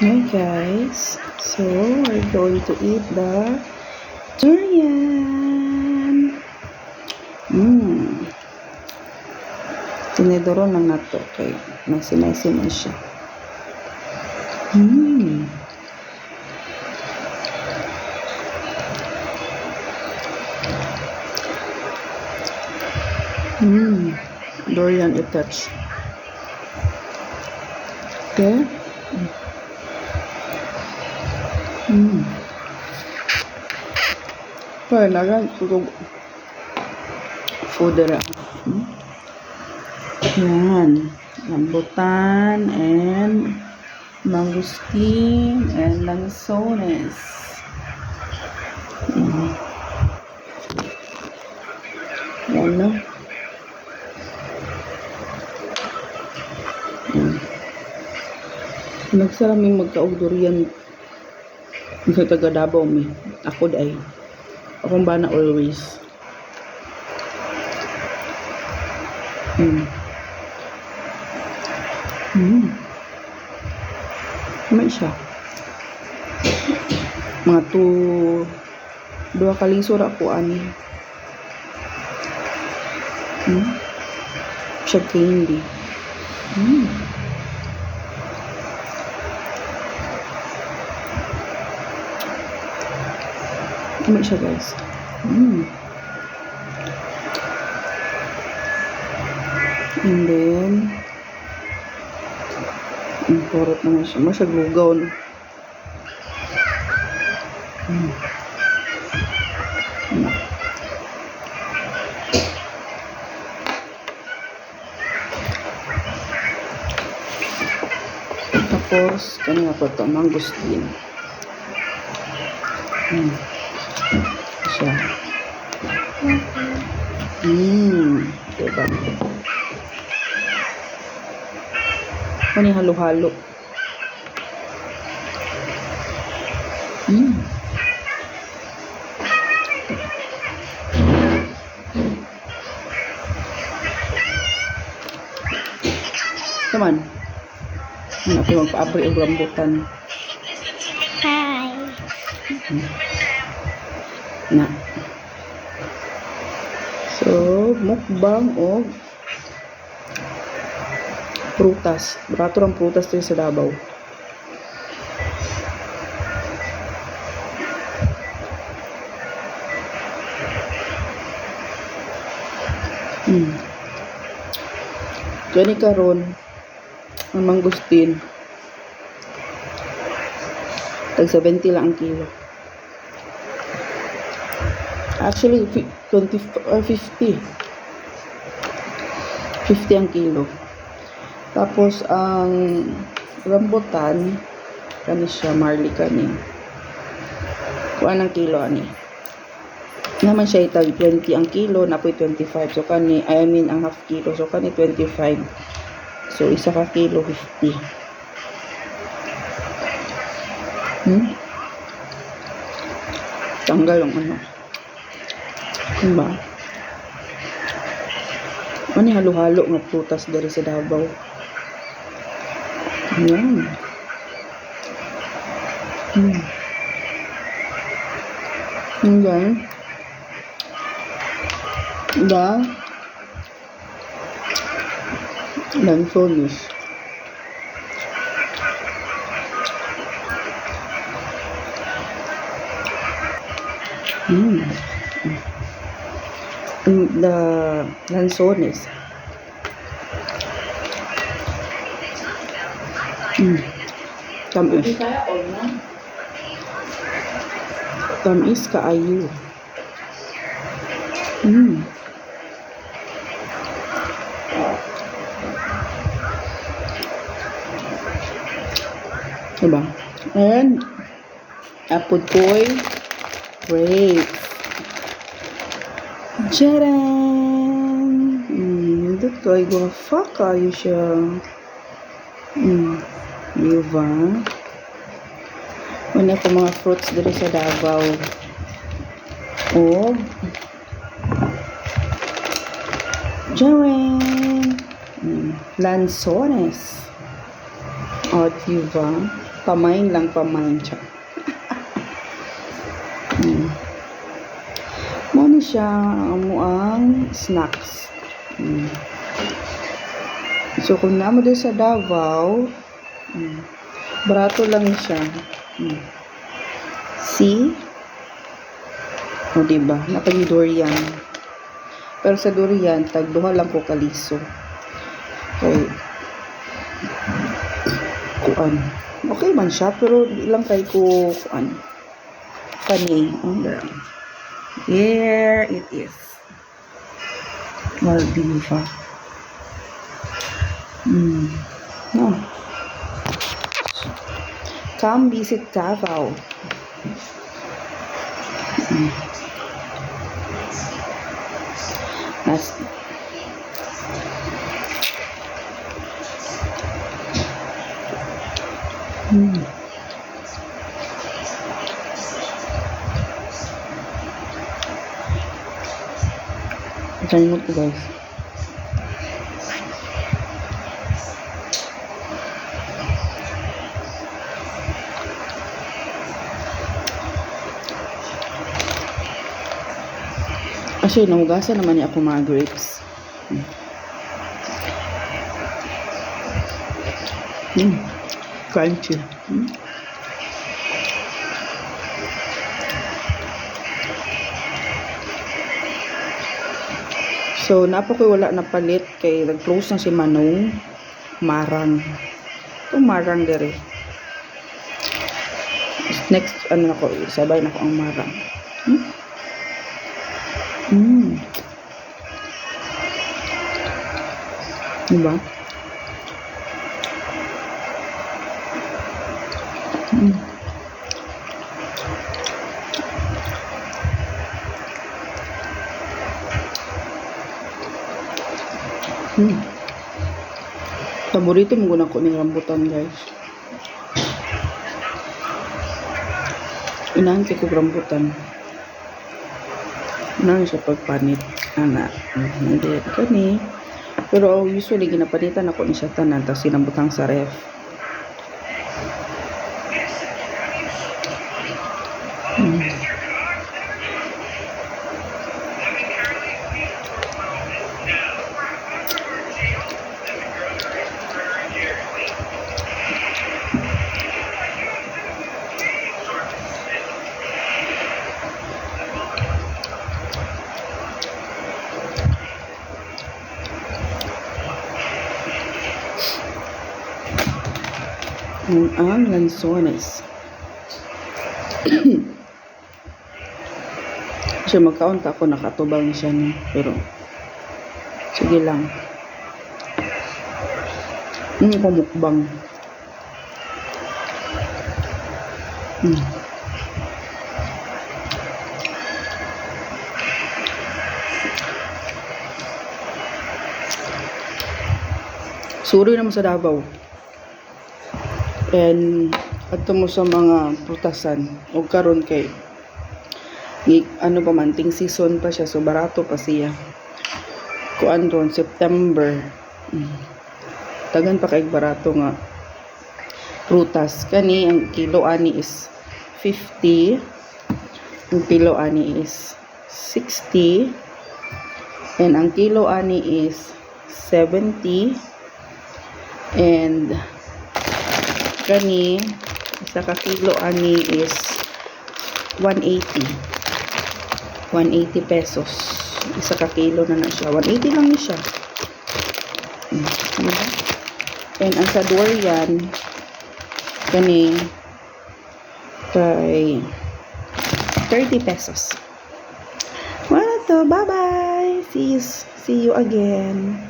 Hi guys, so we're going to eat the durian. Tinidoro lang na to kay messy man siya. Durian attached. Okay. Kaya nagan kung food dara. Yan, rambutan and mangosteen and lanzones. Yan no. Nagsaraming magkaog durian sa taga Davao mi. Ako day. Akong bana always. May siya. Mga dua kalingsura ko ani. Siya candy. Ano siya guys? And then purot naman siya. Masyag lugaw no? Tapos kanina ko ito mangosteen. Siya. Diba? Ano yung halo-halo? Come on. Ako magpa-abri ang rambutan. Hi. Na. So, mukbang o prutas. Barato ng prutas tayo sa Davao. Gani karon ang mangosteen. Tag 70 lang ang kilo. Actually, 50. 50 ang kilo. Tapos, ang rambutan, kani siya, marley kani. Kuha ng kilo, ani. Naman siya itag 20 ang kilo, napoy 25. So, kani, ang half kilo. So, kani 25. So, isa ka kilo, 50. Tanggal ang ano. Diba? Ano halo-halo nga prutas dari sa Davao. Ayan. Ayan. Da. Lanzones. The lanzones. Tamis. Tamis kaayo. Diba? And apple koy grapes. Tcharam! Dito kayo guwafa kayo siya. Diba? Una ko mga fruits dito sa Davao. O Tcharam! Lanzones. O, diba? Pamain lang, pamain siya. Muna siya ang snacks. So, kung naman din sa Davao, barato lang siya. See? O, diba? Napag durian. Pero sa durian, tagduha lang ko kaliso. Okay. Kuan. Okay man siya, pero di lang kay ko kuan. Panay. Here it is. Maldiva. No. Come visit Davao. That's Kalimut ko guys. Kasi nahugasan naman niya ako mga grapes. Crunchy. So, napo ko wala na palit kay nag-close na si Manong Marang. Itong Marang dere. Next, ano ako, sabay na ako ang Marang. Diba? Paborito mo guna ko ng rambutan guys. Inahan ko rambutan. Inahan siya pagpanit. Anak. Hindi. Kani. Pero usually ginapanitan ako ni siya tanan. Tapos sinambutang sa ref. Ang lansones. Kasi magkaunta ako nakatubang siya niya. Pero sige lang. Kumukbang. Suri naman sa Davao. And adto mo sa mga prutasan o karon kay ano pa man ting season pa siya, so barato pa siya. Kuan ron September. Tagan pa kay barato nga prutas. Kani ang kilo ani is 50. Ang kilo ani is 60. And ang kilo ani is 70. And kani isa ka kilo ani is 180 pesos. Isa ka kilo na siya. 180 lang ni siya. Diba? And ang sa durian kani kay 30 pesos. Well, to bye bye. See you again.